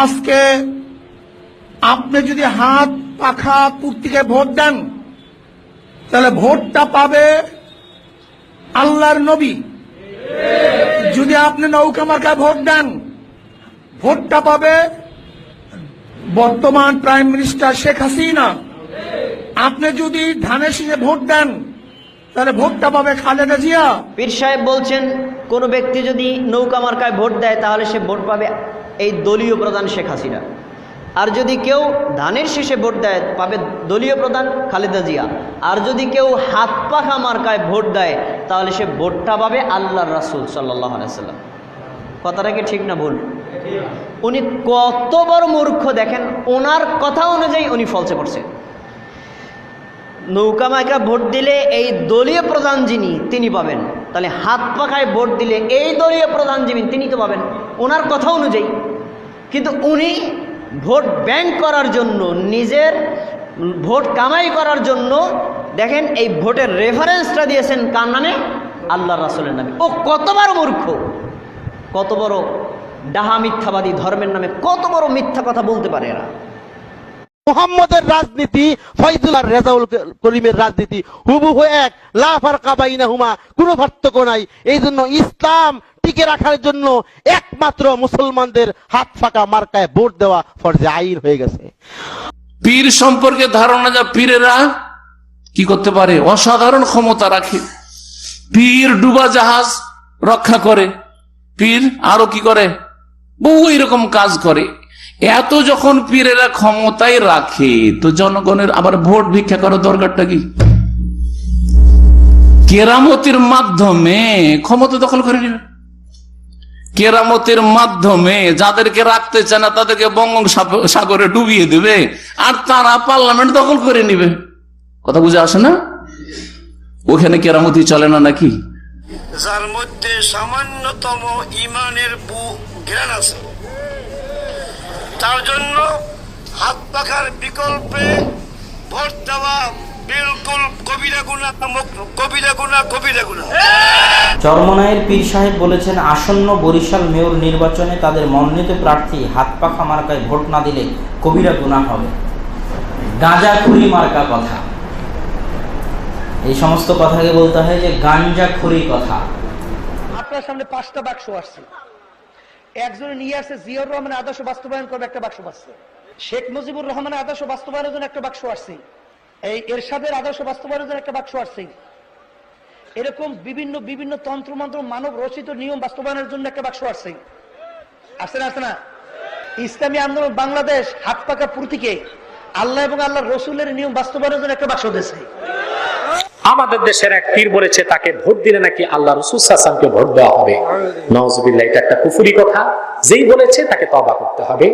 আজকে আপনি যদি হাত পাখা পূর্তিকে ভোট দেন, তাহলে ভোটটা পাবে আল্লাহর নবী। যদি আপনি নৌকা মার্কায় ভোট দেন, ভোটটা পাবে বর্তমান প্রাইম মিনিস্টার শেখ হাসিনা। আপনি যদি ধানের শীষে ভোট দেন, তাহলে ভোটটা পাবে খালেদা জিয়া। পীর সাহেব বলছেন কোন ব্যক্তি যদি নৌকা মার্কায় ভোট দেয় তাহলে সে ভোট পাবে এই দলীয় প্রধান শেখ হাসিনা। আর যদি কেউ ধানের শীষে ভোট দেয় পাবে দলীয় প্রধান খালেদা জিয়া। আর যদি কেউ হাত পাখা মার্কায় ভোট দেয় তাহলে সে ভোটটা পাবে আল্লাহর রাসূল সাল্লাল্লাহু আলাইহি ওয়াসাল্লাম। কথাটা কি ঠিক না ভুল? উনি কত বড় মূর্খ দেখেন, ওনার কথা অনুযায়ী উনি ফলসে পড়ছে। নৌকা মার্কা ভোট দিলে এই দলীয় প্রধান যিনি তিনি পাবেন, তাহলে হাত পাখায় ভোট দিলে এই দলীয় প্রধান যিনি তিনি তো পাবেন ওনার কথা অনুযায়ী। কিন্তু উনি ভোট ব্যাংক করার জন্য, নিজের ভোট কামাই করার জন্য দেখেন এই ভোটের রেফারেন্সটা দিয়েছেন কার নামে? আল্লাহর রাসূলের নামে। ও কত বড় মূর্খ, কত বড় ডাহা মিথ্যাবাদী, ধর্মের নামে কত বড় মিথ্যা কথা বলতে পারে এরা। মুহাম্মদের রাজনীতি ফয়জুল আর রেজাউল করিমের রাজনীতি হুবহু এক, লা ফারকা বাইনাহুমা, কোনো পার্থক্য নাই। এই জন্য ইসলাম টিকে রাখার জন্য একমাত্র মুসলমানদের হাত ফাঁকা মার্কায় ভোট দেওয়া ফরজে আইন হয়ে গেছে। পীর সম্পর্কে ধারণা যা, পীরেরা কি করতে পারে, অসাধারণ ক্ষমতা রাখে। পীর ডুবা জাহাজ রক্ষা করে, পীর আরো কি করে, বহু এরকম কাজ করে। এত যখন পীরেরা ক্ষমতায় রাখে, তো জনগণের আবার ভোট ভিক্ষা করার দরকারটা কি? কেরামতির মাধ্যমে ক্ষমতা দখল করে নেবে। কেরামতের মাধ্যমে যাদেরকে রাখতে চায় না তাদেরকে বঙ্গোপসাগরে ডুবিয়ে দেবে, আর তারা পার্লামেন্ট দখল করে নিবে। কথা বুঝে আসে না? ওখানে কেরামতি চলে না নাকি? যার মধ্যে সামান্যতম ইমানের জ্ঞান আছে, তার জন্য হাত পাখার বিকল্পে ভোট দেওয়া বিলকুল কবিরা গুনাহ, কবিরা গুনাহ, কবিরা গুনাহ। চরমনাইয়ের পীর সাহেব বলেছেন, আসন্ন বরিশাল মেয়র নির্বাচনে তাদের মনোনীত প্রার্থী হাত পাখা মার্কায় ভোট না দিলে কবিরা গুনাহ হবে। গাঁজাখুরি মার্কা কথা, এই সমস্ত কথাকে বলতে হয় যে গাঞ্জাখুরি কথা। আপনার সামনে 5টা বাক্স আসছে, একজনে নিয়ে আসছে জিয়াউর রহমানের আদর্শ বাস্তবায়ন করবে, একটা বাক্স আসছে। শেখ মুজিবুর রহমানের আদর্শ বাস্তবায়নের জন্য একটা বাক্স আসছে, এই এরশাদের আদর্শ বাস্তবায়নের জন্য একটা বাক্স আসছে। এরকম বিভিন্ন বিভিন্ন তন্ত্রমন্ত্র মানব রচিত নিয়ম বাস্তবায়নের জন্য একটা বাক্স আসছে। আসছে না? আসছে না? ইসলামী আন্দোলন বাংলাদেশ হাত পাকা প্রতীকে আল্লাহ এবং আল্লাহর রসুলের নিয়ম বাস্তবায়নের জন্য একটা বাক্স দিয়েছে। আমাদের দেশের এক পীর বলেছে তাকে ভোট দিলে নাকি আল্লাহ রাসূল সাল্লাল্লাহু আলাইহি ওয়াসাল্লামকে ভোট দেওয়া হবে। নাউজুবিল্লাহ, এটা একটা কুফরি কথা। যেই বলেছে তাকে তওবা করতে হবে,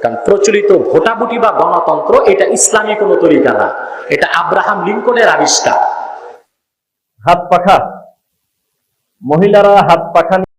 কারণ প্রচলিত ভোটাভুটি বা গণতন্ত্র এটা ইসলামী কোনো তরিকা না, এটা আব্রাহাম লিঙ্কনের আবিষ্কার। হাত পাখা, মহিলারা হাত পাখা